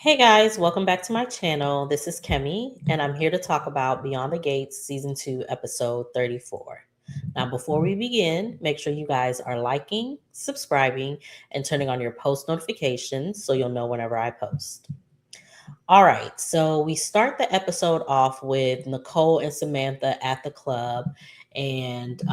Hey guys, welcome back to my channel. This is Kemi, and I'm here to talk about Beyond the Gates Season 2, Episode 34. Now, before we begin, make sure you guys are liking, subscribing, and turning on your post notifications so you'll know whenever I post. All right, so we start the episode off with Nicole and Samantha at the club, and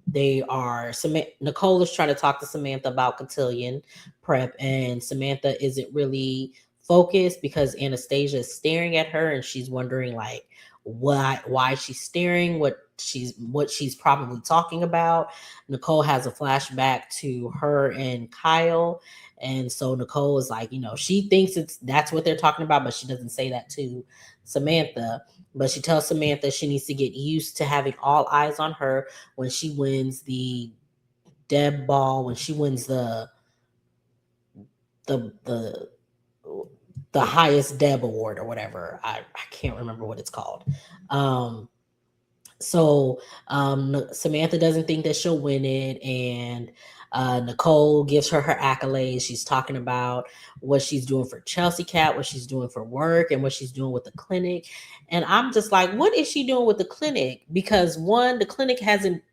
Nicole is trying to talk to Samantha about cotillion prep, and Samantha isn't really focused because Anastasia is staring at her, and she's wondering like why she's staring, what she's probably talking about. Nicole has a flashback to her and Kyle, and so Nicole is like, she thinks that's what they're talking about, but she doesn't say that to Samantha. But she tells Samantha she needs to get used to having all eyes on her when she wins the Deb Ball, when she wins the the the highest Deb award or whatever. I can't remember what it's called. Um, so Samantha doesn't think that she'll win it, and Nicole gives her her accolades. She's talking about what she's doing for Chelsea Cat, what she's doing for work, and what she's doing with the clinic. And I'm just like, what is she doing with the clinic? Because one, the clinic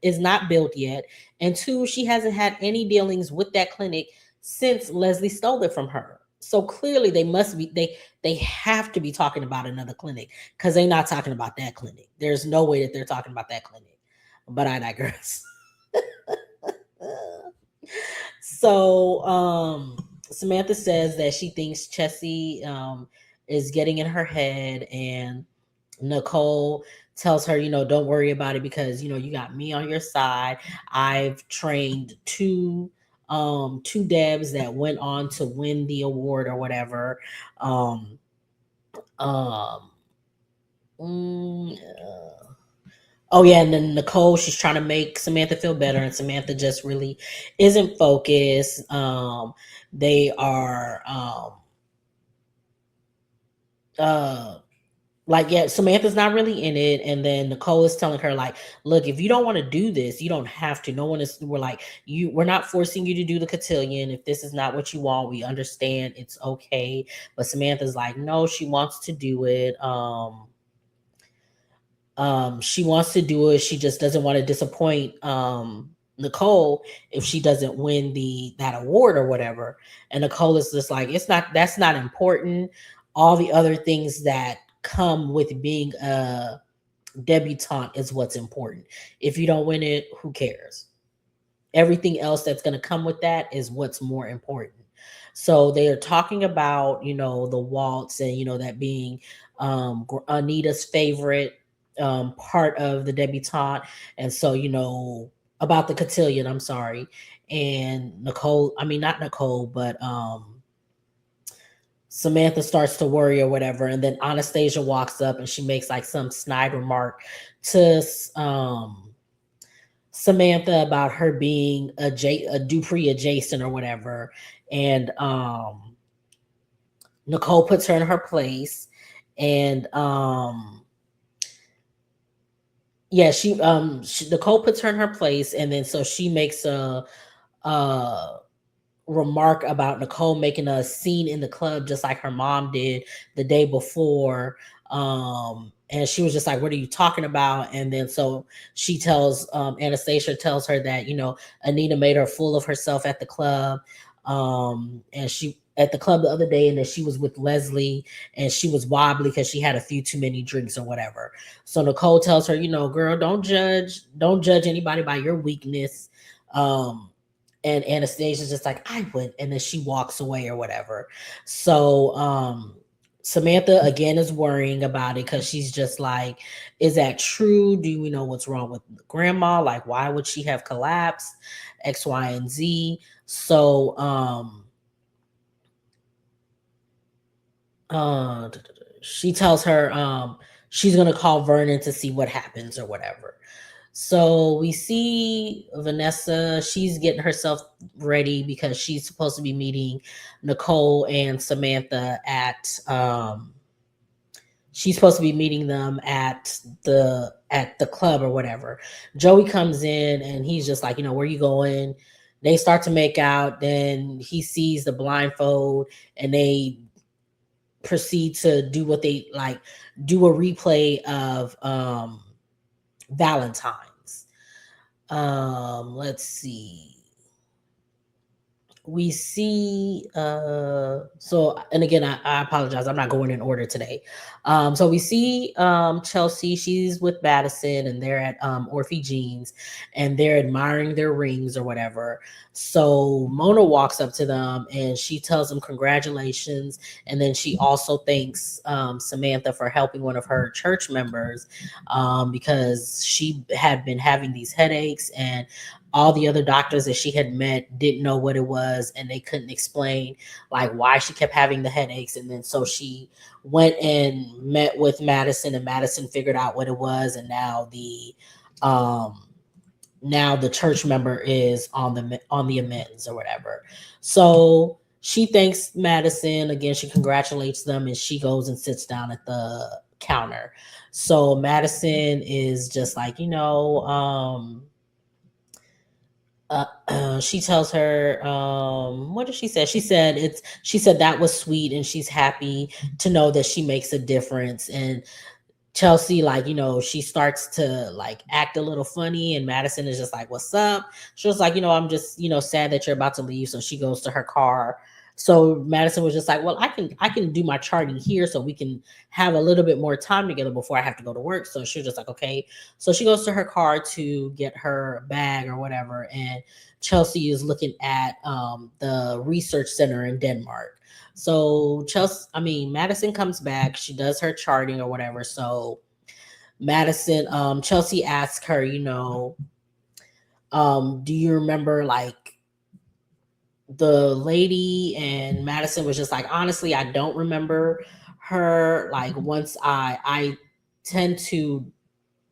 is not built yet, and two, she hasn't had any dealings with that clinic since Leslie stole it from her. So clearly, they have to be talking about another clinic because they're not talking about that clinic. There's no way that they're talking about that clinic. But I digress. So Samantha says that she thinks Chessie is getting in her head, and Nicole tells her, don't worry about it because you got me on your side. I've trained two devs that went on to win the award or whatever. Um um Oh yeah, and then Nicole, she's trying to make Samantha feel better, and Samantha just really isn't focused. They are uh like, yeah, Samantha's not really in it, and then Nicole is telling her like, look, if you don't want to do this, you don't have to. No one is we're like we're not forcing you to do the cotillion. If this is not what you want, we understand, it's okay. But Samantha's like, no, she wants to do it. She wants to do it. She just doesn't want to disappoint Nicole if she doesn't win that award or whatever. And Nicole is just like, that's not important. All the other things that come with being a debutante is what's important. If you don't win it, who cares? Everything else that's going to come with that is what's more important. So they are talking about, the waltz, and that being Anita's favorite part of the debutante. And so, about the cotillion, I'm sorry. And Nicole, I mean, not Nicole, but Samantha starts to worry or whatever. And then Anastasia walks up and she makes like some snide remark to Samantha about her being a Dupree adjacent or whatever. And Nicole puts her in her place. And yeah, Nicole puts her in her place, and then so she makes a remark about Nicole making a scene in the club just like her mom did the day before. And she was just like, what are you talking about? And then so she tells Anastasia tells her that, Anita made her fool of herself at the club. And she at the club the other day, and that she was with Leslie and she was wobbly because she had a few too many drinks or whatever. So Nicole tells her, girl, don't judge anybody by your weakness. And Anastasia's just like, I would, and then she walks away or whatever. So Samantha again is worrying about it because she's just like, is that true? Do we know what's wrong with grandma? Like, why would she have collapsed? X, Y, and Z. So uh she tells her she's gonna call Vernon to see what happens or whatever. So we see Vanessa, she's getting herself ready because she's supposed to be meeting Nicole and Samantha she's supposed to be meeting them at the club or whatever. Joey comes in and he's just like, where you going? They start to make out, then he sees the blindfold, and they proceed to do what they like, do a replay of Valentine's. Let's see, we see so, and again, I apologize, I'm not going in order today. So we see Chelsea, she's with Madison, and they're at Orphe Jeans, and they're admiring their rings or whatever. So Mona walks up to them and she tells them congratulations, and then she also thanks Samantha for helping one of her church members, because she had been having these headaches, and all the other doctors that she had met didn't know what it was, and they couldn't explain like why she kept having the headaches. And then so she went and met with Madison, and Madison figured out what it was, and um now the church member is on the amends or whatever. So she thanks Madison again, she congratulates them, and she goes and sits down at the counter. So Madison is just like, she tells her, what did she say? She said that was sweet, and she's happy to know that she makes a difference. And Chelsea, like, she starts to like act a little funny, and Madison is just like, "What's up?" She was like, "I'm just, sad that you're about to leave." So she goes to her car. So Madison was just like, "Well, I can do my charting here, so we can have a little bit more time together before I have to go to work." So she was just like, "Okay." So she goes to her car to get her bag or whatever, and Chelsea is looking at the research center in Denmark. So Madison comes back. She does her charting or whatever. So Chelsea asks her, do you remember like the lady? And Madison was just like, honestly, I don't remember her. Like, once I tend to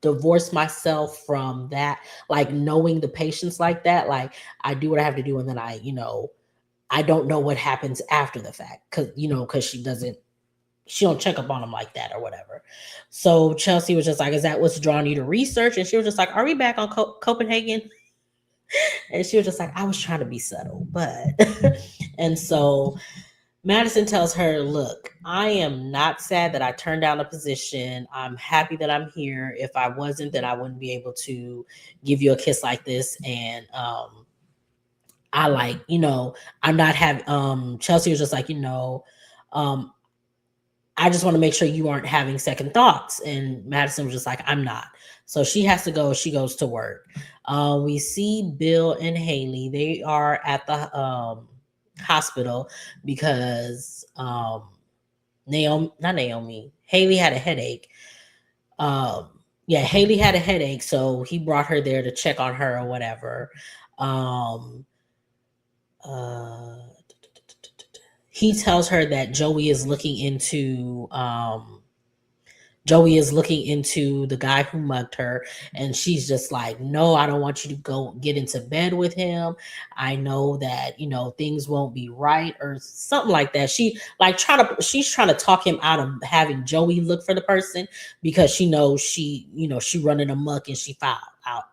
divorce myself from that, like knowing the patients like that. Like, I do what I have to do, and then I don't know what happens after the fact, because she don't check up on them like that or whatever. So Chelsea was just like, "Is that what's drawing you to research?" And she was just like, "Are we back on Copenhagen?" And she was just like, "I was trying to be subtle, but." And so Madison tells her, "Look, I am not sad that I turned down a position. I'm happy that I'm here. If I wasn't, then I wouldn't be able to give you a kiss like this." And I like, I'm not having, Chelsea was just like, um, "I just want to make sure you aren't having second thoughts." And Madison was just like, "I'm not." So she has to go. She goes to work. We see Bill and Haley. They are at the hospital because not Naomi, Haley had a headache. Um, yeah, Haley had a headache. So he brought her there to check on her or whatever. Um, uh, he tells her that Joey is looking into the guy who mugged her, and she's just like, "No, I don't want you to go get into bed with him. I know that, things won't be right," or something like that. She's trying to talk him out of having Joey look for the person, because she knows she running amok, and she foul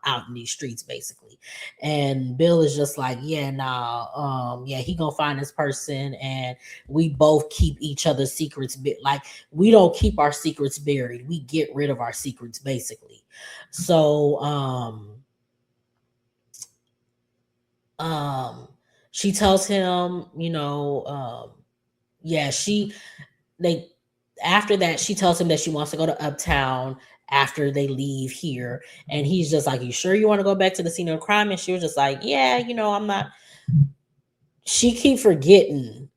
out in these streets basically. And Bill is just like, "Yeah, nah, yeah, he gonna find this person, and we both keep each other's secrets, like, we don't keep our secrets buried. We get rid of our secrets, basically." So, um, she tells him, yeah, they, after that, she tells him that she wants to go to Uptown after they leave here. And he's just like, "You sure you want to go back to the scene of crime?" And she was just like, "Yeah, I'm not." She keep forgetting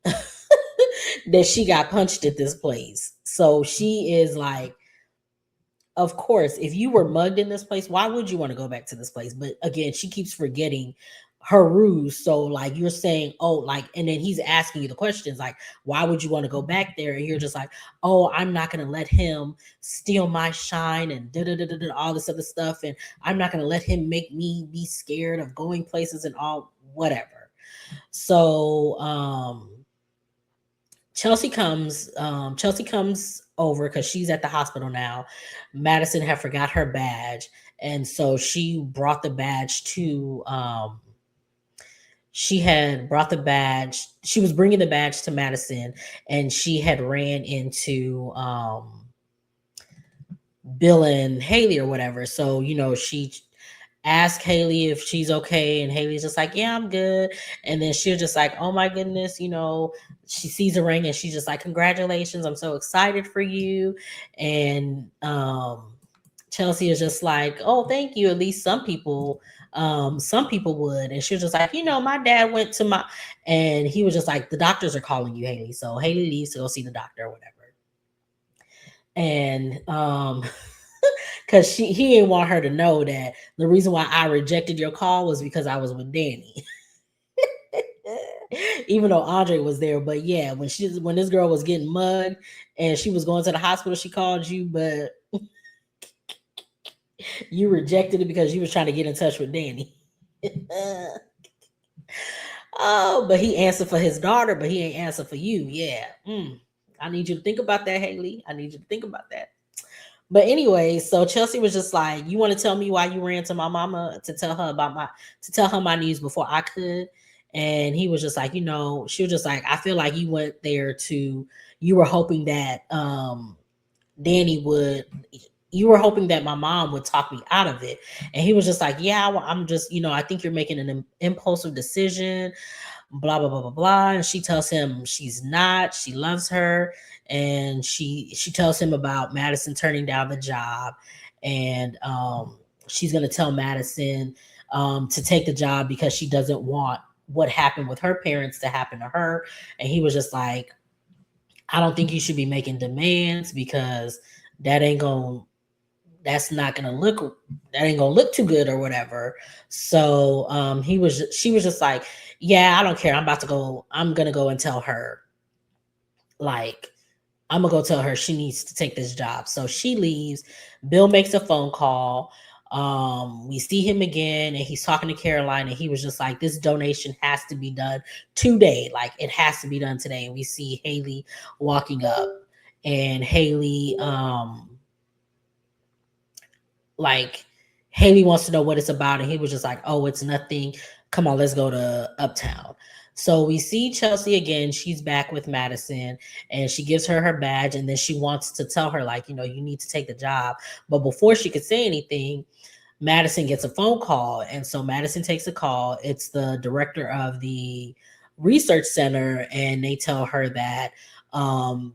that she got punched at this place. So she is like, of course, if you were mugged in this place, why would you want to go back to this place? But again, she keeps forgetting her ruse. So, like, you're saying, "Oh," like, and then he's asking you the questions, like, "Why would you want to go back there?" And you're just like, "Oh, I'm not going to let him steal my shine," and da da da da, all this other stuff. And "I'm not going to let him make me be scared of going places," and all whatever. So, Chelsea comes over because she's at the hospital now. Madison had forgot her badge, and so she brought the badge to she had brought the badge. She was bringing the badge to Madison, and she had ran into Bill and Haley or whatever. So, she asked Haley if she's okay, and Haley's just like, "Yeah, I'm good." And then she's just like, "Oh my goodness," she sees a ring and she's just like, "Congratulations, I'm so excited for you." And Chelsea is just like, "Oh, thank you. At least some people would." And she was just like, "My dad went to my," and he was just like, "The doctors are calling you, Haley." So Haley leaves to go see the doctor or whatever. And because he didn't want her to know that the reason why I rejected your call was because I was with Danny. Even though Andre was there. But yeah, when this girl was getting mugged and she was going to the hospital, she called you, but you rejected it because you was trying to get in touch with Danny. Oh, but he answered for his daughter, but he ain't answer for you. Yeah. I need you to think about that, Haley. I need you to think about that. But anyway, so Chelsea was just like, "You want to tell me why you ran to my mama to tell her my news before I could?" And he was just like, she was just like, "I feel like you went there you were hoping that Danny would you were hoping that my mom would talk me out of it." And he was just like, "Yeah, I'm just, I think you're making an impulsive decision, blah blah blah blah blah." And she tells him she's not. She loves her, and she tells him about Madison turning down the job, and she's gonna tell Madison to take the job because she doesn't want what happened with her parents to happen to her. And he was just like, "I don't think you should be making demands because that ain't gonna that's not gonna look that ain't gonna look too good or whatever." So she was just like, "Yeah, I don't care. I'm gonna go and tell her, like, I'm gonna go tell her she needs to take this job." So she leaves. Bill makes a phone call. We see him again, and he's talking to Caroline, and he was just like, "This donation has to be done today. Like, it has to be done today." And we see Haley walking up, and like Haley wants to know what it's about, and he was just like, "Oh, it's nothing. Come on, let's go to Uptown." So we see Chelsea again. She's back with Madison, and she gives her her badge, and then she wants to tell her, like, you need to take the job. But before she could say anything, Madison gets a phone call, and so Madison takes a call. It's the director of the research center, and they tell her that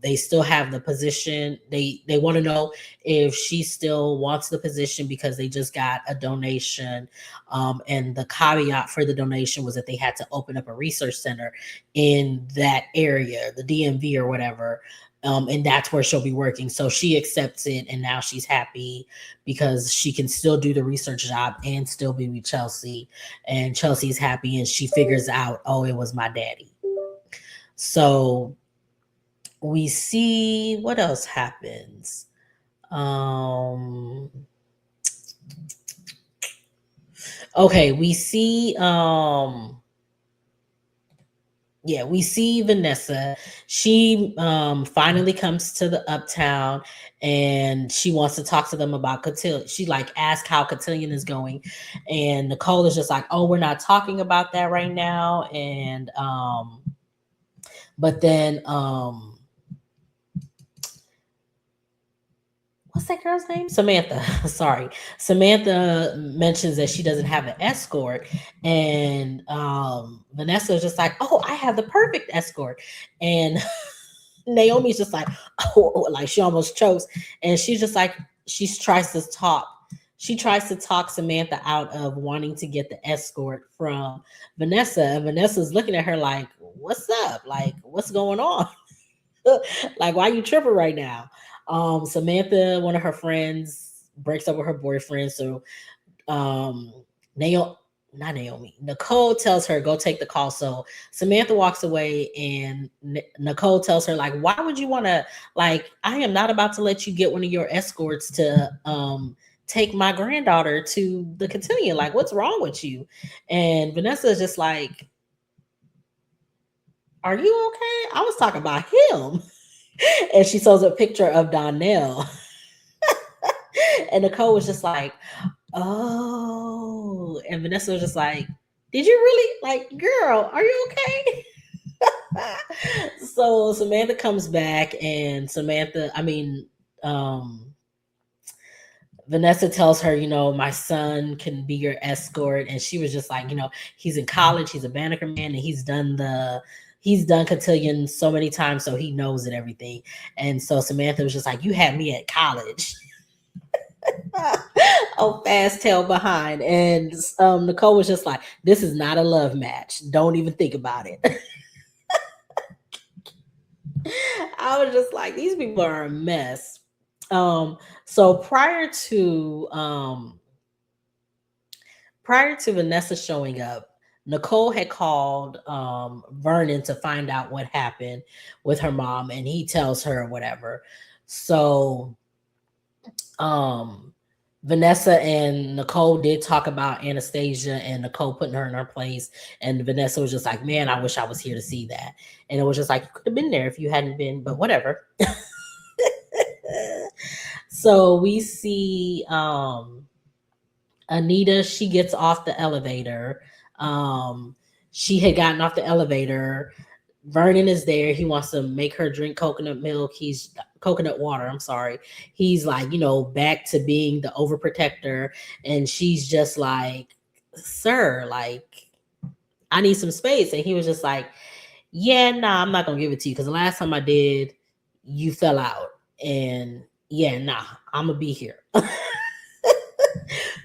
they still have the position. They want to know if she still wants the position because they just got a donation, and the caveat for the donation was that they had to open up a research center in that area, the DMV or whatever. And that's where she'll be working. So she accepts it, and now she's happy because she can still do the research job and still be with Chelsea. And Chelsea's happy, and she figures out, "Oh, it was my daddy." So we see what else happens. Um, okay, we see Vanessa. She finally comes to the Uptown, and she wants to talk to them about Cotillion. She like asks how Cotillion is going, and Nicole is just like, "Oh, we're not talking about that right now." And but then what's that girl's name? Samantha. Sorry. Samantha mentions that she doesn't have an escort. And Vanessa is just like, "Oh, I have the perfect escort." And Naomi's just like, "Oh," like she almost chokes. And she's just like, she tries to talk Samantha out of wanting to get the escort from Vanessa. And Vanessa's looking at her like, "What's up? Like, what's going on?" Like, why are you tripping right now? Samantha, one of her friends, breaks up with her boyfriend. So Naomi, not Naomi, Nicole tells her, "Go take the call." So Samantha walks away, and Nicole tells her, like, "Why would you want to, like, I am not about to let you get one of your escorts to take my granddaughter to the Cotillion. Like, what's wrong with you?" And Vanessa is just like, "Are you okay? I was talking about him." And she shows a picture of Donnell. And Nicole was just like, "Oh." And Vanessa was just like, did you really like, girl, are you okay? So Samantha comes back, and um, Vanessa tells her, my son can be your escort, and she was just like, he's in college, he's a Banneker man, and he's done cotillion so many times, so he knows it everything. And so Samantha was just like, you had me at college. Oh, fast tail behind. And Nicole was just like, this is not a love match. Don't even think about it. I was just like, these people are a mess. Um, so prior to Vanessa showing up, Nicole had called Vernon to find out what happened with her mom, and he tells her whatever. So um, Vanessa and Nicole did talk about Anastasia and Nicole putting her in her place. And Vanessa was just like, man, I wish I was here to see that. And it was just like, you could have been there if you hadn't been, but whatever. So we see Anita, she gets off the elevator. Um, she had gotten off the elevator. Vernon is there. He wants to make her drink coconut milk. He's coconut water. I'm sorry. He's like, back to being the overprotector. And she's just like, sir, like, I need some space. And he was just like, yeah, nah, I'm not going to give it to you. Because the last time I did, you fell out. And yeah, nah, I'm going to be here.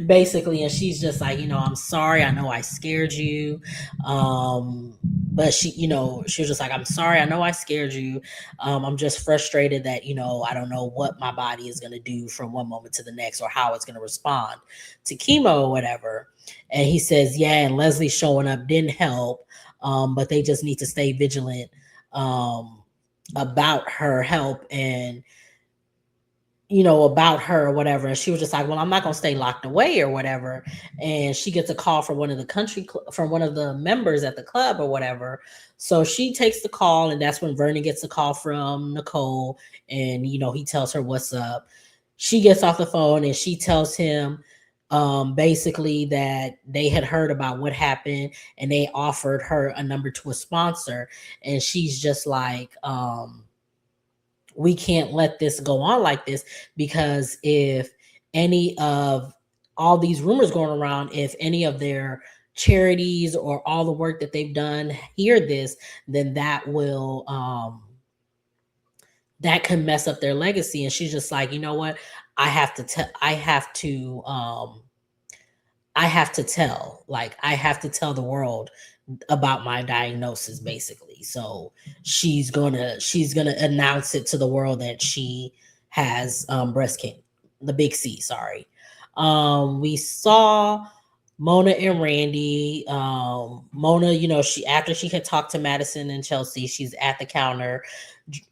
Basically. And she's just like, I'm sorry, I know I scared you. But she was just like, I'm sorry, I know I scared you. I'm just frustrated that I don't know what my body is going to do from one moment to the next, or how it's going to respond to chemo or whatever. And he says, yeah, and Leslie showing up didn't help. But they just need to stay vigilant about her help, and about her or whatever. And she was just like, well, I'm not going to stay locked away or whatever. And she gets a call from from one of the members at the club or whatever. So she takes the call, and that's when Vernon gets a call from Nicole. And, he tells her what's up. She gets off the phone, and she tells him basically that they had heard about what happened, and they offered her a number to a sponsor. And she's just like, we can't let this go on like this, because if any of all these rumors going around, if any of their charities or all the work that they've done hear this, then that can mess up their legacy. And she's just like, you know what? I have to tell I have to tell the world about my diagnosis, basically. So she's gonna announce it to the world that she has breast cancer, the big C, sorry. We saw Mona and Randy. Mona, she, after she had talked to Madison and Chelsea, she's at the counter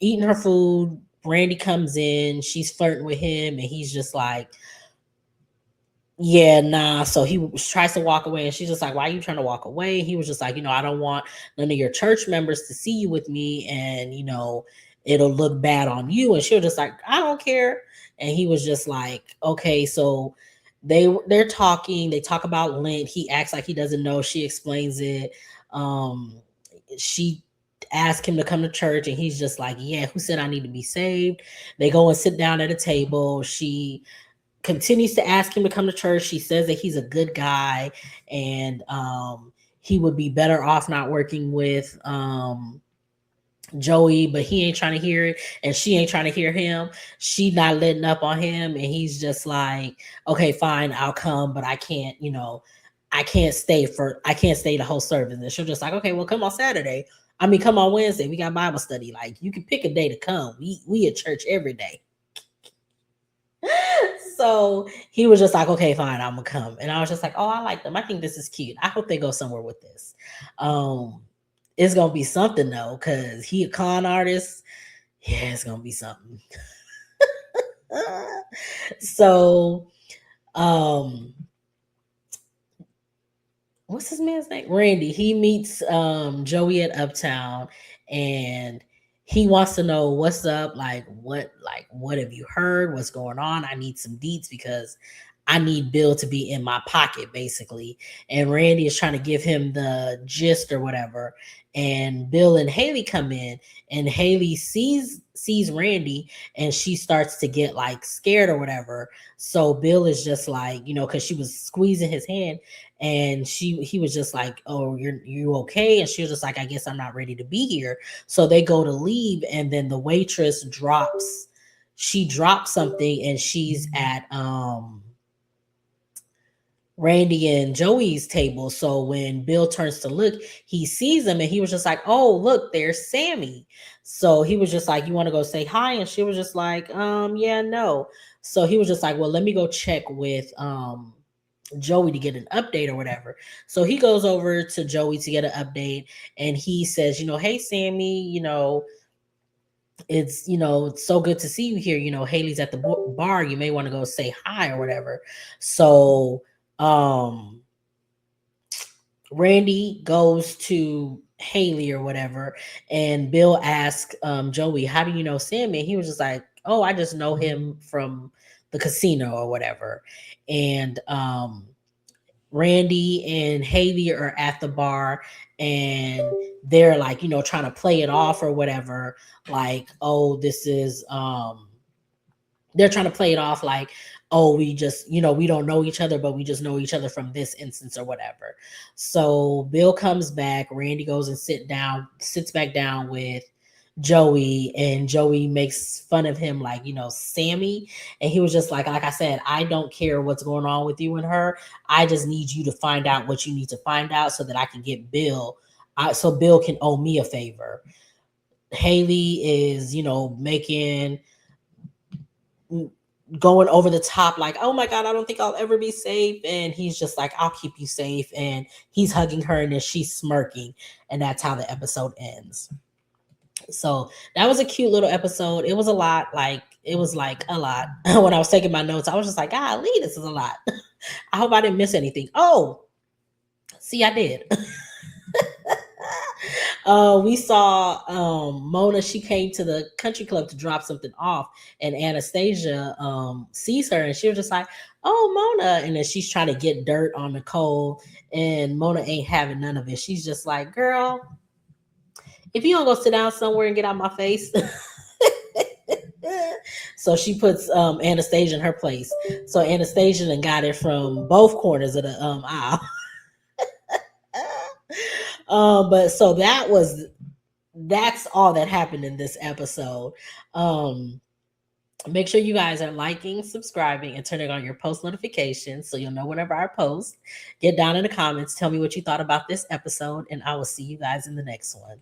eating her food. Randy comes in, she's flirting with him, and he's just like, yeah, nah. So he tries to walk away, and she's just like, why are you trying to walk away? He was just like, I don't want none of your church members to see you with me, and it'll look bad on you. And she was just like, I don't care. And he was just like, okay. So they're talking, they talk about Lent. He acts like he doesn't know. She explains it. She asked him to come to church, and he's just like, yeah, who said I need to be saved? They go and sit down at a table. She continues to ask him to come to church. She says that he's a good guy, and he would be better off not working with Joey, but he ain't trying to hear it, and she ain't trying to hear him. She not letting up on him, and he's just like, okay, fine, I'll come, but I can't, I can't stay the whole service. And she'll just like, okay, well, come on Saturday. I mean, come on Wednesday. We got Bible study. Like, you can pick a day to come. We at church every day. So he was just like, okay, fine, I'm gonna come. And I was just like, oh, I like them. I think this is cute. I hope they go somewhere with this. It's gonna be something though, because he a con artist. Yeah, it's gonna be something. So what's his man's name? Randy. He meets Joey at Uptown, and he wants to know what's up, like what have you heard? What's going on? I need some deets, because I need Bill to be in my pocket, basically. And Randy is trying to give him the gist or whatever. And Bill and Haley come in, and Haley sees Randy, and she starts to get like scared or whatever. So Bill is just like, because she was squeezing his hand, and he was just like, "Oh, you okay?" And she was just like, "I guess I'm not ready to be here." So they go to leave, and then the waitress drops. She drops something, and she's at Randy and Joey's table. So when Bill turns to look, he sees him, and he was just like, "Oh, look, there's Sammy." So he was just like, "You want to go say hi?" And she was just like, yeah, no." So he was just like, "Well, let me go check with Joey to get an update or whatever." So he goes over to Joey to get an update, and he says, "Hey Sammy, it's so good to see you here. Haley's at the bar. You may want to go say hi or whatever." So um Randy goes to Haley or whatever, and Bill asks Joey, "How do you know Sammy?" And he was just like, "Oh, I just know him from the casino or whatever." And Randy and Haley are at the bar, and they're like, trying to play it off or whatever, like, "Oh, this is they're trying to play it off like, oh, we just, we don't know each other, but we just know each other from this instance or whatever." So Bill comes back, Randy goes and sits back down with Joey, and Joey makes fun of him like, Sammy. And he was just like I said, "I don't care what's going on with you and her. I just need you to find out what you need to find out so that I can get Bill, so Bill can owe me a favor." Haley is, making going over the top like, "Oh my god, I don't think I'll ever be safe." And he's just like, "I'll keep you safe." And he's hugging her, and then she's smirking, and that's how the episode ends. So that was a cute little episode. It was a lot, like it was like a lot. When I was taking my notes, I was just like, "Golly, this is a lot." I hope I didn't miss anything. Oh, see, I did. We saw Mona. She came to the country club to drop something off, and Anastasia sees her, and she was just like, "Oh, Mona!" And then she's trying to get dirt on Nicole, and Mona ain't having none of it. She's just like, "Girl, if you don't go sit down somewhere and get out my face." So she puts Anastasia in her place. So Anastasia then got it from both corners of the aisle. But so that's all that happened in this episode. Um, Make sure you guys are liking, subscribing, and turning on your post notifications so you'll know whenever I post. Get down in the comments, tell me what you thought about this episode, and I will see you guys in the next one.